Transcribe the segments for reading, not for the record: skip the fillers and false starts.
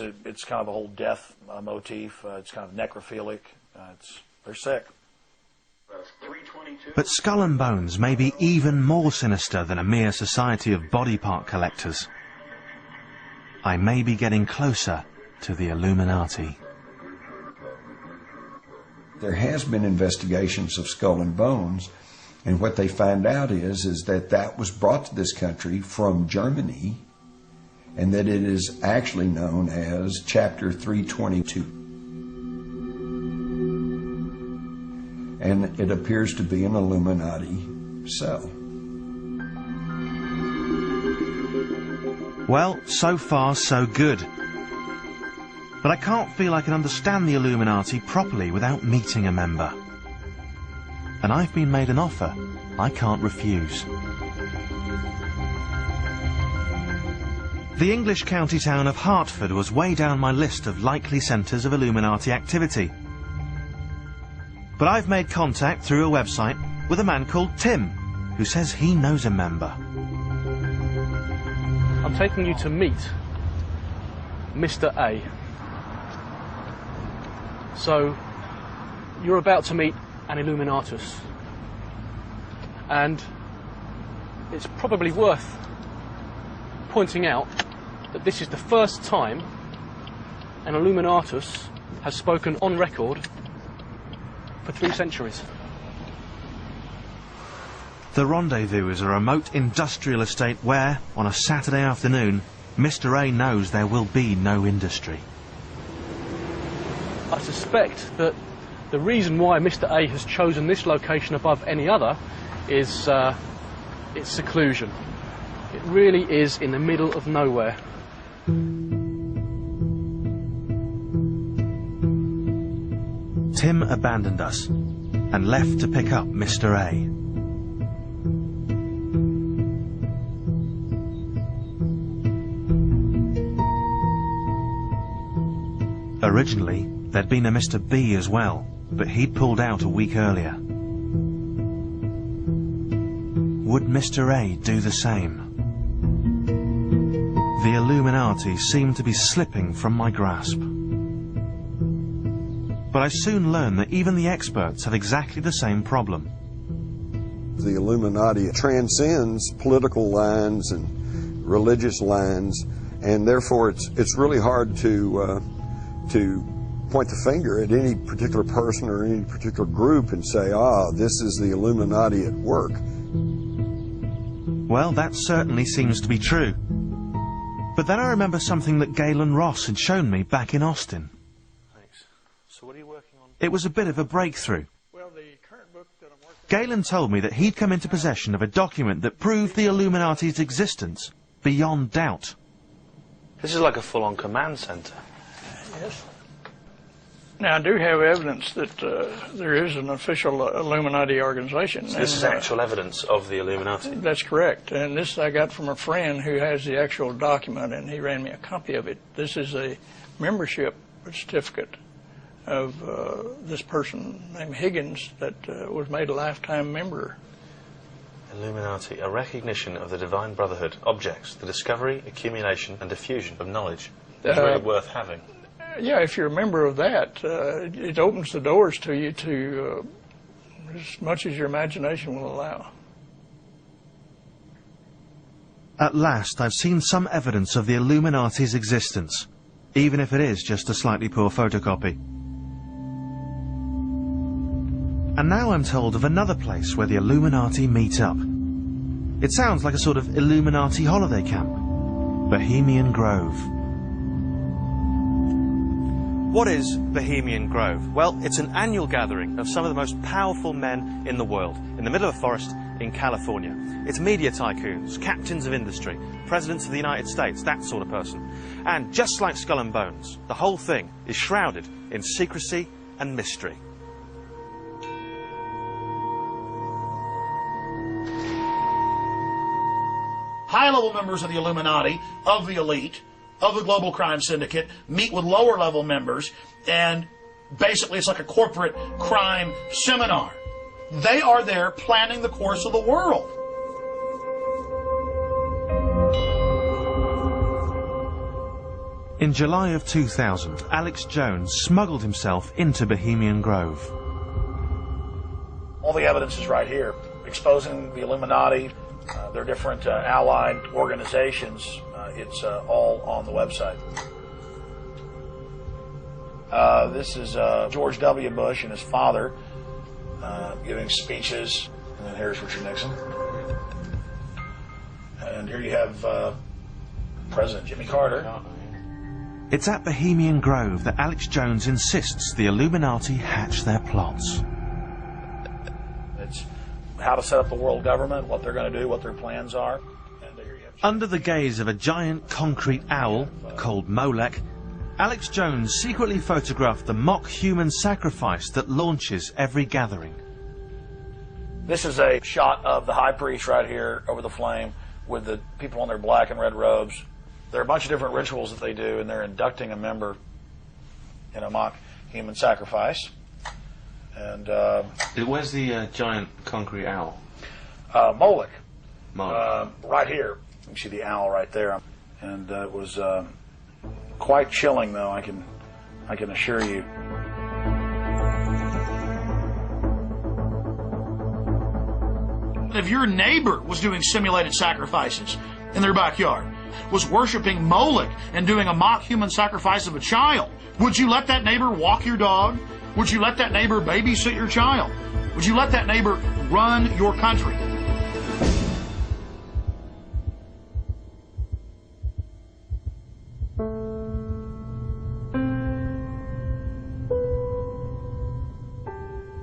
it's kind of a whole death motif. It's kind of necrophilic. They're sick. But Skull and Bones may be even more sinister than a mere society of body part collectors. I may be getting closer to the Illuminati. There has been investigations of Skull and Bones, and what they find out is that that was brought to this country from Germany, and that it is actually known as Chapter 322. And it appears to be an Illuminati cell. Well, so far so good. But I can't feel I can understand the Illuminati properly without meeting a member. And I've been made an offer I can't refuse. The English county town of Hertford was way down my list of likely centres of Illuminati activity. But I've made contact through a website with a man called Tim, who says he knows a member. I'm taking you to meet Mr. A. So, you're about to meet an Illuminatus. And it's probably worth pointing out that this is the first time an Illuminatus has spoken on record for 3 centuries. The rendezvous is a remote industrial estate where, on a Saturday afternoon, Mr. A knows there will be no industry. I suspect that the reason why Mr. A has chosen this location above any other is its seclusion. It really is in the middle of nowhere. Tim abandoned us and left to pick up Mr. A. Originally, there'd been a Mr. B as well, but he'd pulled out a week earlier. Would Mr. A do the same? The Illuminati seemed to be slipping from my grasp. But I soon learned that even the experts have exactly the same problem. The Illuminati transcends political lines and religious lines, and therefore it's really hard to point the finger at any particular person or any particular group and say, this is the Illuminati at work. Well, that certainly seems to be true. But then I remember something that Galen Ross had shown me back in Austin. Thanks. So what are you working on? It was a bit of a breakthrough. Well, the current book that I'm working on... Galen told me that he'd come into possession of a document that proved the Illuminati's existence beyond doubt. This is like a full-on command centre. Yes. Now, I do have evidence that there is an official Illuminati organization. So this is actual evidence of the Illuminati? That's correct. And this I got from a friend who has the actual document, and he ran me a copy of it. This is a membership certificate of this person named Higgins that was made a lifetime member. Illuminati, a recognition of the divine brotherhood, objects, the discovery, accumulation, and diffusion of knowledge. It's really worth having. Yeah, if you're a member of that, it opens the doors to you to as much as your imagination will allow. At last, I've seen some evidence of the Illuminati's existence, even if it is just a slightly poor photocopy. And now I'm told of another place where the Illuminati meet up. It sounds like a sort of Illuminati holiday camp. Bohemian Grove. What is Bohemian Grove? Well, it's an annual gathering of some of the most powerful men in the world, in the middle of a forest in California. It's media tycoons, captains of industry, presidents of the United States, that sort of person. And just like Skull and Bones, the whole thing is shrouded in secrecy and mystery. High-level members of the Illuminati, of the elite, of the global crime syndicate, meet with lower-level members, and basically it's like a corporate crime seminar. They are there planning the course of the world. In July of 2000, Alex Jones smuggled himself into Bohemian Grove. All the evidence is right here, exposing the Illuminati, their different allied organizations. It's all on the website. This is George W. Bush and his father giving speeches. And then here's Richard Nixon. And here you have President Jimmy Carter. It's at Bohemian Grove that Alex Jones insists the Illuminati hatch their plots. It's how to set up the world government, what they're going to do, what their plans are. And here you have Under the gaze of a giant concrete owl called Molech, Alex Jones secretly photographed the mock human sacrifice that launches every gathering. This is a shot of the high priest right here over the flame with the people in their black and red robes. There are a bunch of different rituals that they do, and they're inducting a member in a mock human sacrifice. And where's the giant concrete owl? Molech. Molech. Right here. You can see the owl right there. And it was quite chilling, though, I can assure you. If your neighbor was doing simulated sacrifices in their backyard, was worshiping Molech and doing a mock human sacrifice of a child, would you let that neighbor walk your dog? Would you let that neighbor babysit your child? Would you let that neighbor run your country?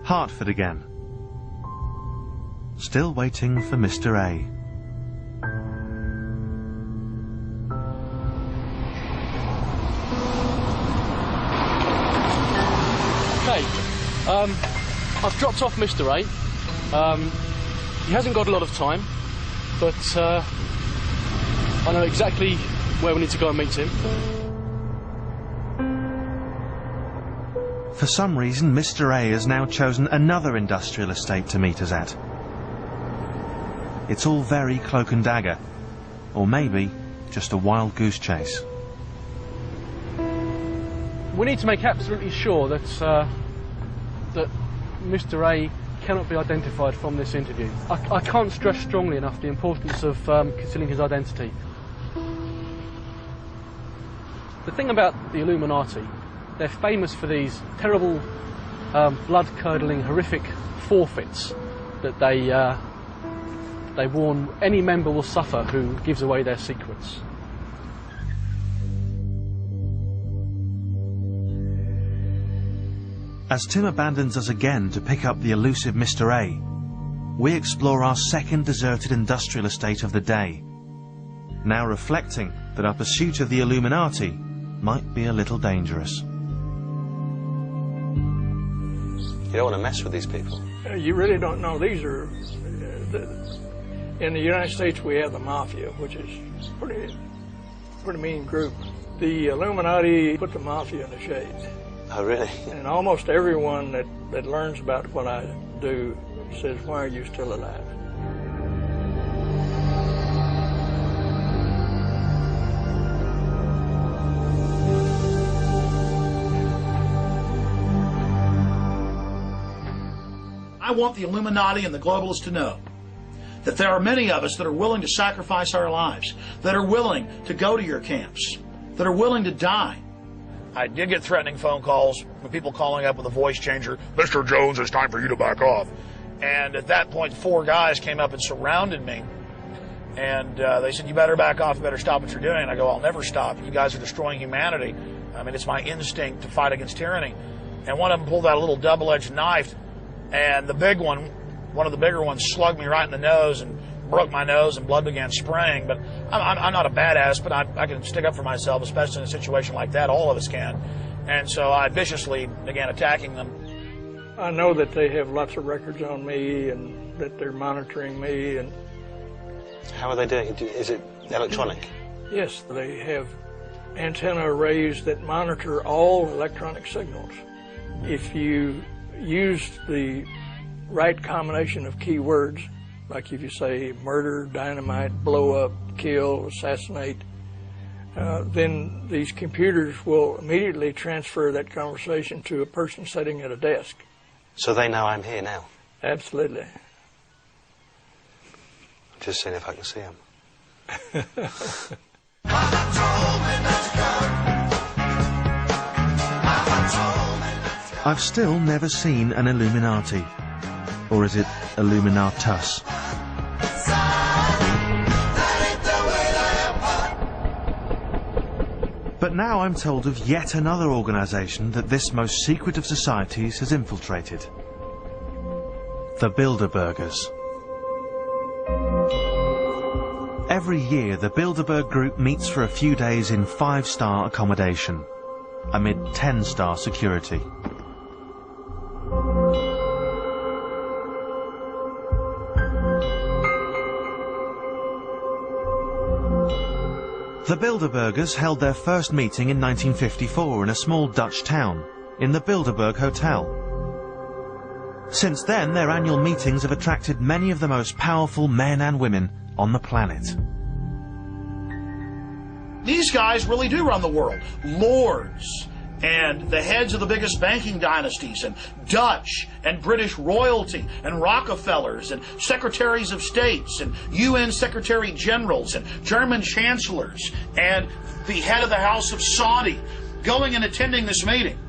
Hartford again. Still waiting for Mr. A. Okay, I've dropped off Mr. A. He hasn't got a lot of time, but I know exactly where we need to go and meet him. For some reason, Mr. A has now chosen another industrial estate to meet us at. It's all very cloak and dagger, or maybe just a wild goose chase. We need to make absolutely sure that that Mr. A cannot be identified from this interview. I can't stress strongly enough the importance of concealing his identity. The thing about the Illuminati, they're famous for these terrible, blood-curdling, horrific forfeits that they warn any member will suffer who gives away their secrets. As Tim abandons us again to pick up the elusive Mr. A, we explore our second deserted industrial estate of the day, now reflecting that our pursuit of the Illuminati might be a little dangerous. You don't want to mess with these people. You really don't know. These are... in the United States, we have the mafia, which is pretty mean group. The Illuminati put the mafia in the shade. Oh, really? And almost everyone that learns about what I do says, "Why are you still alive?" I want the Illuminati and the globalists to know that there are many of us that are willing to sacrifice our lives, that are willing to go to your camps, that are willing to die. I did get threatening phone calls with people calling up with a voice changer, "Mr. Jones, it's time for you to back off." And at that point, 4 guys came up and surrounded me. And they said, "You better back off, you better stop what you're doing." And I go, "I'll never stop. You guys are destroying humanity. I mean, it's my instinct to fight against tyranny." And one of them pulled out a little double-edged knife, and the big one, one of the bigger ones, slugged me right in the nose and broke my nose, and blood began spraying. But I'm not a badass, but I can stick up for myself, especially in a situation like that. All of us can. And so I viciously began attacking them. I know that they have lots of records on me and that they're monitoring me. And how are they doing it? Is it electronic? Yes, they have antenna arrays that monitor all electronic signals. If you use the right combination of keywords, like if you say murder, dynamite, blow up, kill, assassinate, then these computers will immediately transfer that conversation to a person sitting at a desk. So they know I'm here now? Absolutely. Just seeing if I can see them. I've still never seen an Illuminati. Or is it Illuminatus? But now I'm told of yet another organisation that this most secret of societies has infiltrated. The Bilderbergers. Every year the Bilderberg group meets for a few days in 5-star accommodation, amid 10-star security. The Bilderbergers held their first meeting in 1954 in a small Dutch town, in the Bilderberg Hotel. Since then, their annual meetings have attracted many of the most powerful men and women on the planet. These guys really do run the world. Lords and the heads of the biggest banking dynasties, and Dutch and British royalty, and Rockefellers, and secretaries of states, and UN secretary generals, and German chancellors, and the head of the House of Saudi, going and attending this meeting.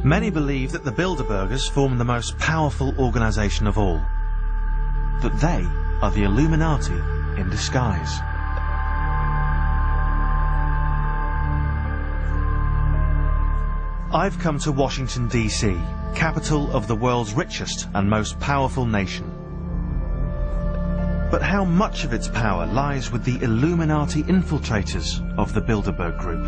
Many believe that the Bilderbergers form the most powerful organisation of all. That they are the Illuminati in disguise. I've come to Washington, D.C., capital of the world's richest and most powerful nation. But how much of its power lies with the Illuminati infiltrators of the Bilderberg Group?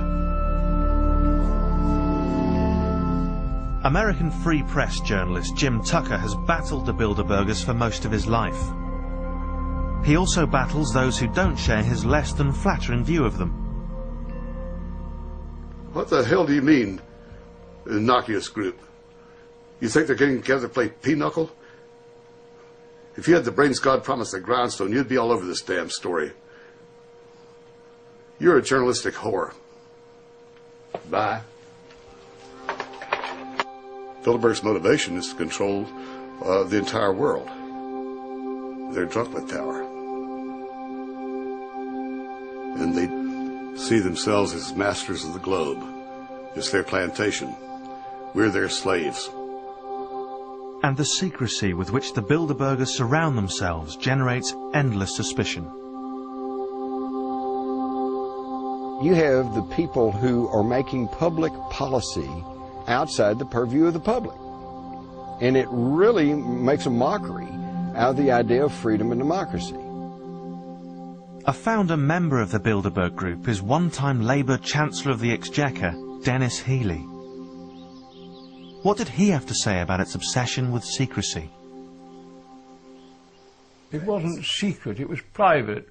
American Free Press journalist Jim Tucker has battled the Bilderbergers for most of his life. He also battles those who don't share his less than flattering view of them. What the hell do you mean, innocuous group? You think they're getting together to play pinochle? If you had the brains God promised the grindstone, you'd be all over this damn story. You're a journalistic whore. Bye. Bilderberg's motivation is to control the entire world. They're drunk with power. And they see themselves as masters of the globe. It's their plantation. We're their slaves. And the secrecy with which the Bilderbergers surround themselves generates endless suspicion. You have the people who are making public policy outside the purview of the public. And it really makes a mockery out of the idea of freedom and democracy. A founder member of the Bilderberg Group is one-time Labour Chancellor of the Exchequer, Dennis Healey. What did he have to say about its obsession with secrecy? It wasn't secret, it was private.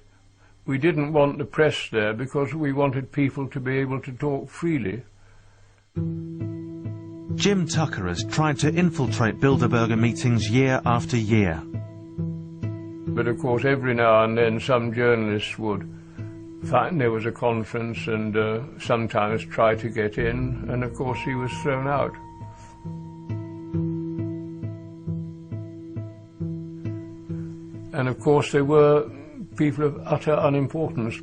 We didn't want the press there because we wanted people to be able to talk freely. Jim Tucker has tried to infiltrate Bilderberger meetings year after year. But of course every now and then some journalists would find there was a conference and sometimes try to get in, and of course he was thrown out. And of course there were people of utter unimportance.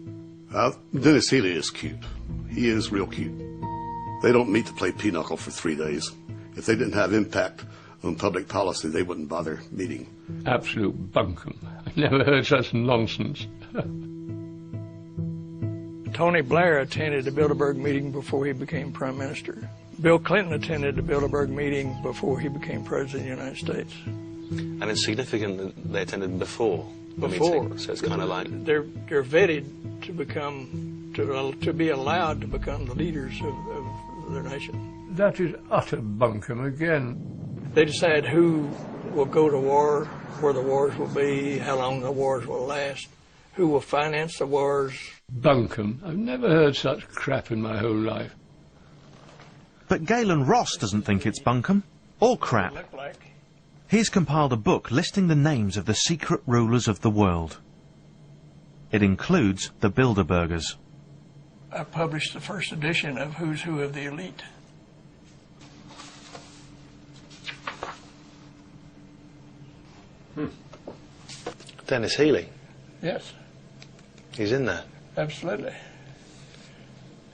Dennis Healey is cute. He is real cute. They don't meet to play pinochle for 3 days. If they didn't have impact on public policy, they wouldn't bother meeting. Absolute bunkum. I never heard such nonsense. Tony Blair attended the Bilderberg meeting before he became Prime Minister. Bill Clinton attended the Bilderberg meeting before he became President of the United States. And it's significant that they attended before the meeting, so it's kind of like... They're vetted to become, to be allowed to become the leaders of their nation. That is utter bunkum again. They decide who will go to war, where the wars will be, how long the wars will last, who will finance the wars. Bunkum. I've never heard such crap in my whole life. But Galen Ross doesn't think it's bunkum, or crap. He's compiled a book listing the names of the secret rulers of the world. It includes the Bilderbergers. I published the first edition of Who's Who of the Elite. Dennis Healy. Yes, He's in there. absolutely.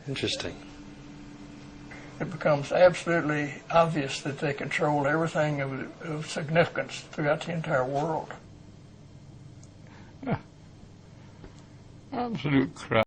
Interesting. It becomes absolutely obvious that they control everything of significance throughout the entire world. Absolute crap.